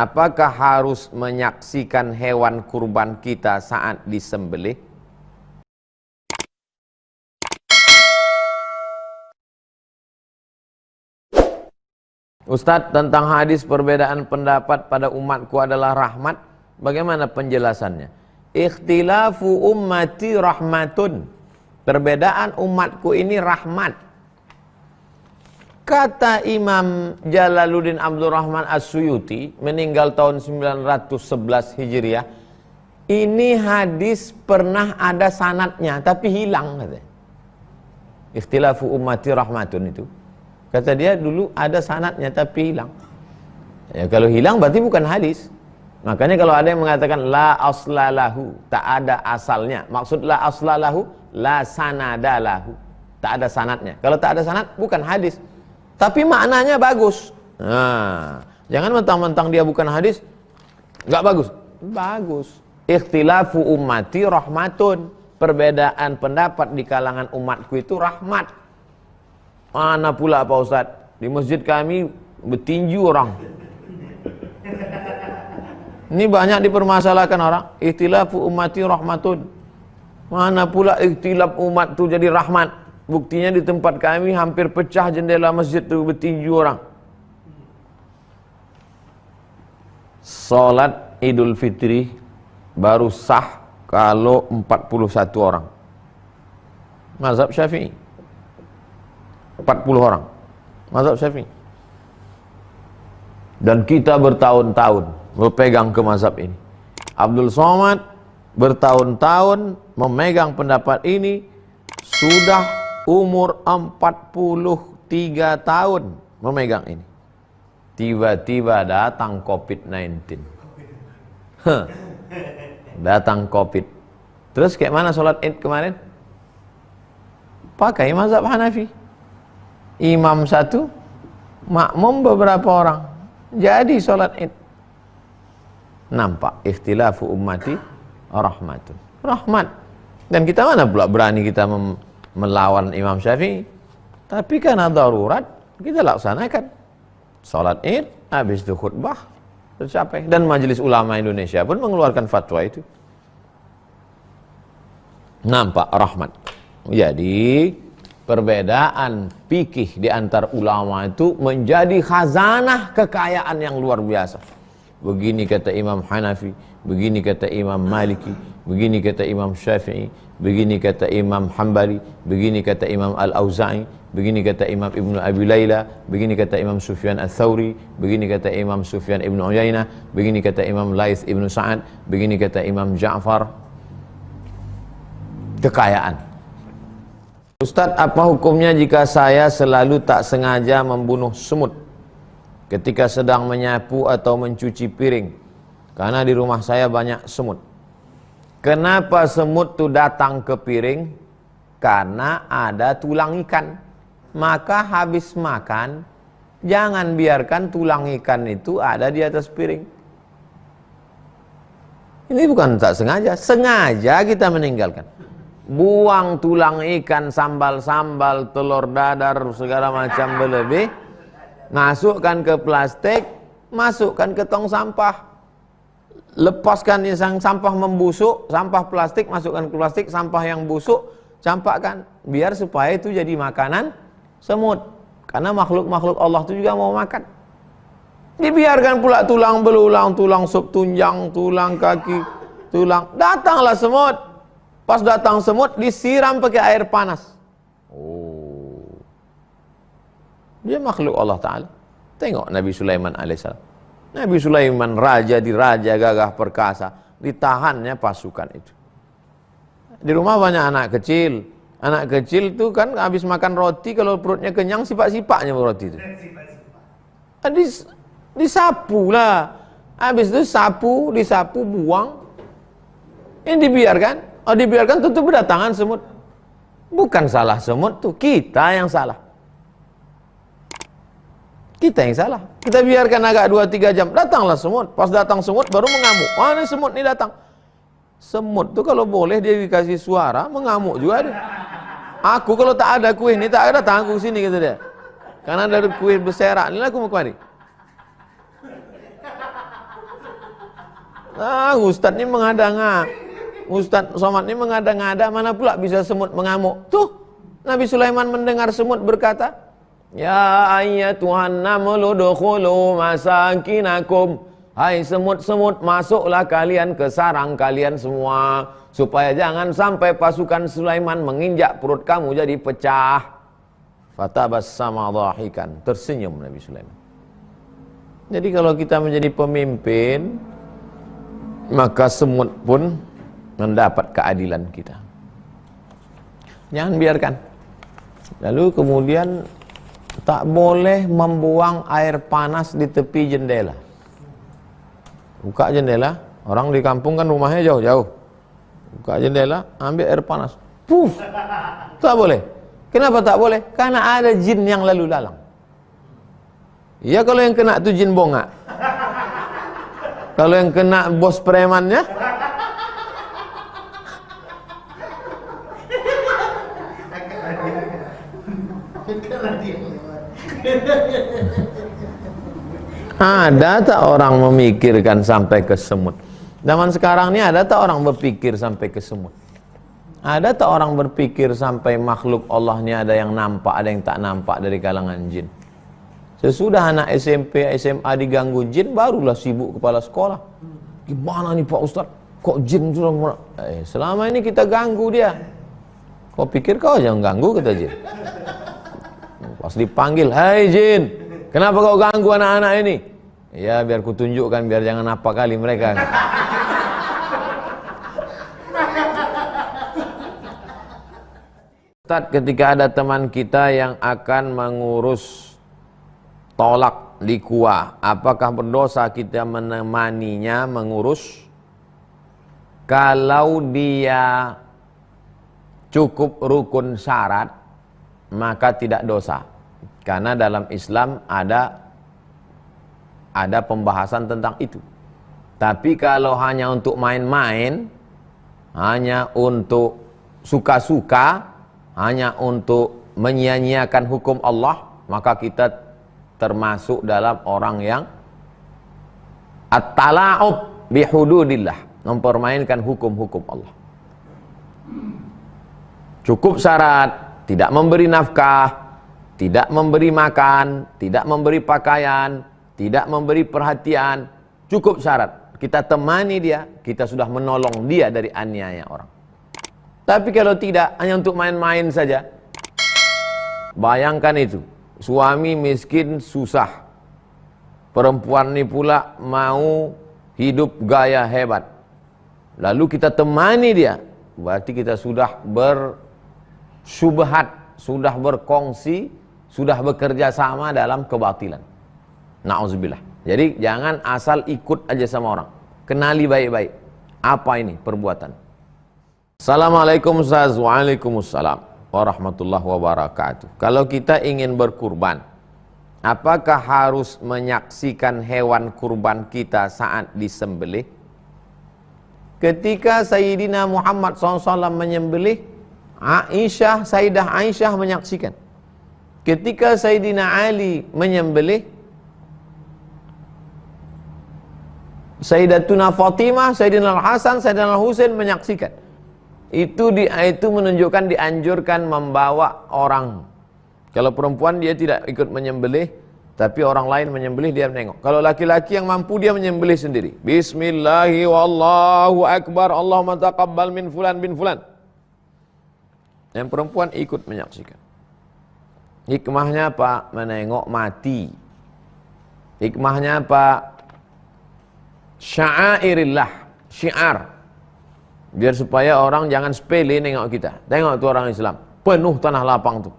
apakah harus menyaksikan hewan kurban kita saat disembelih? Ustadz, tentang hadis perbedaan pendapat pada umatku adalah rahmat, bagaimana penjelasannya? Ikhtilafu ummati rahmatun. Perbedaan umatku ini rahmat. Kata Imam Jalaluddin Abdurrahman As-Suyuti, meninggal tahun 911 Hijriah, ini hadis pernah ada sanadnya tapi hilang katanya. Ikhtilafu ummati rahmatun itu. Kata dia dulu ada sanadnya tapi hilang. Ya, kalau hilang berarti bukan hadis. Makanya kalau ada yang mengatakan la aslalahu, tak ada asalnya. Maksud la aslalahu, la sanadalahu, tak ada sanadnya. Kalau tak ada sanad bukan hadis. Tapi maknanya bagus. Nah, jangan mentang-mentang dia bukan hadis enggak bagus. Bagus. Ikhtilafu ummati rahmatun. Perbedaan pendapat di kalangan umatku itu rahmat. Mana pula Pak Ustadz, di masjid kami bertinju orang. Ini banyak dipermasalahkan orang. Ikhtilafu ummati rahmatun. Mana pula ikhtilaf umat itu jadi rahmat. Buktinya di tempat kami hampir pecah jendela masjid itu bertinju orang. Salat Idul Fitri baru sah kalau 41 orang. Mazhab Syafi'i 40 orang. Mazhab Syafi'i. Dan kita bertahun-tahun berpegang ke mazhab ini. Abdul Somad bertahun-tahun memegang pendapat ini, sudah umur 43 tahun memegang ini. Tiba-tiba datang COVID-19. Datang COVID. Terus kayak mana sholat Id kemarin? Pakai mazhab Hanafi. Imam satu, makmum beberapa orang. Jadi sholat Id. Nampak ikhtilafu ummati rahmatun. Rahmat. Dan kita mana pula berani kita melawan Imam Syafi'i. Tapi karena darurat kita laksanakan sholat Id, habis itu khutbah tercapai. Dan Majelis Ulama Indonesia pun mengeluarkan fatwa itu. Nampak rahmat. Jadi perbedaan fikih di antar ulama itu menjadi khazanah kekayaan yang luar biasa. Begini kata Imam Hanafi, begini kata Imam Maliki, begini kata Imam Syafi'i, begini kata Imam Hambali, begini kata Imam Al-Auza'i, begini kata Imam Ibnu Abi Layla, begini kata Imam Sufyan Ats-Tsauri, begini kata Imam Sufyan Ibnu Uyainah, begini kata Imam Laits Ibnu Sa'ad, begini kata Imam Ja'far. Kekayaan. Ustadz, apa hukumnya jika saya selalu tak sengaja membunuh semut ketika sedang menyapu atau mencuci piring? Karena di rumah saya banyak semut. Kenapa semut itu datang ke piring? Karena ada tulang ikan. Maka habis makan, jangan biarkan tulang ikan itu ada di atas piring. Ini bukan tak sengaja, sengaja kita meninggalkan. Buang tulang ikan, sambal-sambal, telur dadar, segala macam berlebih, masukkan ke plastik, masukkan ke tong sampah. Lepaskan yang sampah membusuk, sampah plastik, masukkan ke plastik, sampah yang busuk, campakkan. Biar supaya itu jadi makanan semut. Karena makhluk-makhluk Allah itu juga mau makan. Dibiarkan pula tulang belulang, tulang sup tunjang, tulang kaki, tulang. Datanglah semut. Pas datang semut disiram pakai air panas. Oh. Dia makhluk Allah Ta'ala. Tengok Nabi Sulaiman alaihissalam. Nabi Sulaiman raja diraja gagah perkasa, ditahannya pasukan itu. Di rumah banyak anak kecil. Anak kecil tuh kan habis makan roti, kalau perutnya kenyang sipak-sipaknya roti itu. Disapu lah. Habis itu disapu, buang. Ini dibiarkan. Oh, dibiarkan tentu berdatangan semut. Bukan salah semut tuh, kita yang salah. Kita yang salah. Kita biarkan agak 2-3 jam, datanglah semut. Pas datang semut baru mengamuk. Wah, ini semut nih datang. Semut tuh kalau boleh dia dikasih suara, mengamuk juga dia. Aku kalau tak ada kuih ini tak ada datang aku sini kata dia. Karena dari kuih berserak, inilah aku mau kemari. Ustadz ini mengada-ngada. Ustadz Somad ini mengada-ngada, mana pula bisa semut mengamuk. Tuh, Nabi Sulaiman mendengar semut berkata, ya ayyatuhan namlu dukhulu masakinakum. Hai semut-semut, masuklah kalian ke sarang kalian semua, supaya jangan sampai pasukan Sulaiman menginjak perut kamu jadi pecah. Fatabassama dhahikan, tersenyum Nabi Sulaiman. Jadi kalau kita menjadi pemimpin, maka semut pun mendapat keadilan kita. Jangan biarkan. Lalu kemudian tak boleh membuang air panas di tepi jendela. Buka jendela, orang di kampung kan rumahnya jauh-jauh. Buka jendela, ambil air panas. Puf. Tak boleh. Kenapa tak boleh? Karena ada jin yang lalu lalang. Ya kalau yang kena itu jin bongak. Kalau yang kena bos premannya, ada tak orang memikirkan sampai ke semut? Zaman sekarang ini ada tak orang berpikir sampai ke semut? Ada tak orang berpikir sampai makhluk Allah ini ada yang nampak, ada yang tak nampak dari kalangan jin? Sesudah anak SMP, SMA diganggu jin, barulah sibuk kepala sekolah. Gimana nih Pak Ustadz? Kok jin sudah selama ini kita ganggu dia. Kau pikir kau jangan ganggu, kata jin. Pas dipanggil, hai jin, kenapa kau ganggu anak-anak ini? Ya biar kutunjukkan, biar jangan apa kali mereka. Ustadz, ketika ada teman kita yang akan mengurus tolak likuah, apakah berdosa kita menemaninya mengurus? Kalau dia cukup rukun syarat, maka tidak dosa. Karena dalam Islam ada pembahasan tentang itu. Tapi kalau hanya untuk main-main, hanya untuk suka-suka, hanya untuk menyia-nyiakan hukum Allah, maka kita termasuk dalam orang yang at-tala'ub bihududillah, mempermainkan hukum-hukum Allah. Cukup syarat, tidak memberi nafkah, tidak memberi makan, tidak memberi pakaian, tidak memberi perhatian, cukup syarat. Kita temani dia, kita sudah menolong dia dari aniaya orang. Tapi kalau tidak, hanya untuk main-main saja, bayangkan itu. Suami miskin susah, perempuan ini pula mau hidup gaya hebat, lalu kita temani dia, berarti kita sudah bersyubhat, sudah berkongsi, sudah bekerja sama dalam kebatilan. Na'udzubillah. Jadi jangan asal ikut aja sama orang, kenali baik-baik apa ini perbuatan. Assalamualaikum Ustaz. Waalaikumsalam warahmatullahi wabarakatuh. Kalau kita ingin berkurban, apakah harus menyaksikan hewan kurban kita saat disembelih? Ketika Sayyidina Muhammad SAW menyembelih, Sayyidah Aisyah menyaksikan. Ketika Sayyidina Ali menyembelih, Sayyidatuna Fatimah, Sayyidina Al-Hasan, Sayyidina Al-Husain menyaksikan. Itu menunjukkan dianjurkan membawa orang. Kalau perempuan dia tidak ikut menyembelih, tapi orang lain menyembelih dia menengok. Kalau laki-laki yang mampu dia menyembelih sendiri. Bismillahi wallahu akbar, Allahumma taqabbal min fulan bin fulan. Yang perempuan ikut menyaksikan. Hikmahnya apa? Menengok mati. Hikmahnya apa? Sya'airillah, syiar. Biar supaya orang jangan sepele nengok kita. Tengok tuh orang Islam, penuh tanah lapang tuh,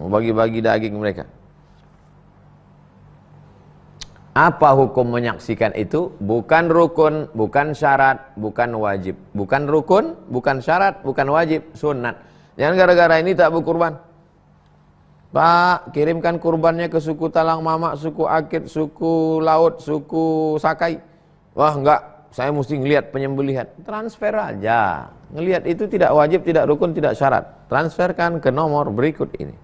bagi-bagi daging mereka. Apa hukum menyaksikan itu? Bukan rukun, bukan syarat, bukan wajib. Bukan rukun, bukan syarat, bukan wajib, sunat. Jangan gara-gara ini tak berkurban. Pak, kirimkan kurbannya ke suku Talang Mamak, suku Akit, suku Laut, suku Sakai. Wah enggak, saya mesti ngelihat penyembelihan. Transfer aja. Ngelihat itu tidak wajib, tidak rukun, tidak syarat. Transferkan ke nomor berikut ini.